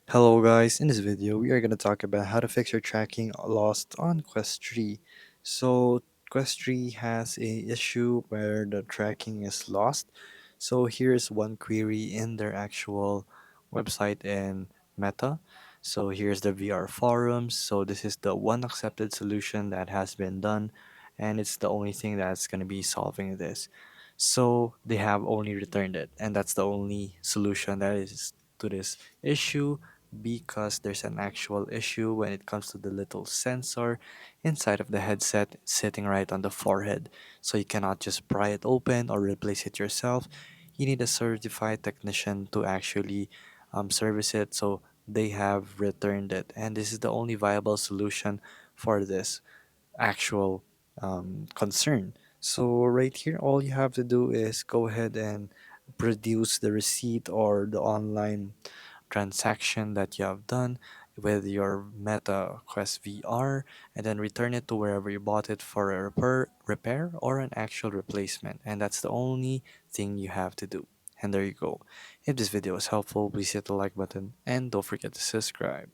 Hello guys, in this video we are going to talk about how to fix your tracking lost on Quest 3. So Quest 3 has a issue where the tracking is lost. So here's one query in their actual website in Meta. So here's the VR forums. So this is the one accepted solution that has been done, and it's the only thing that's going to be solving this. So they have only returned it, and that's the only solution that is to this issue, because there's an actual issue when it comes to the little sensor inside of the headset sitting right on the forehead. So you cannot just pry it open or replace it yourself. You need a certified technician to actually service it. So they have returned it, and this is the only viable solution for this actual concern. So right here, all you have to do is go ahead and produce the receipt or the online transaction that you have done with your Meta Quest VR, and then return it to wherever you bought it for a repair or an actual replacement. And that's the only thing you have to do. And there you go. If this video was helpful, please hit the like button and don't forget to subscribe.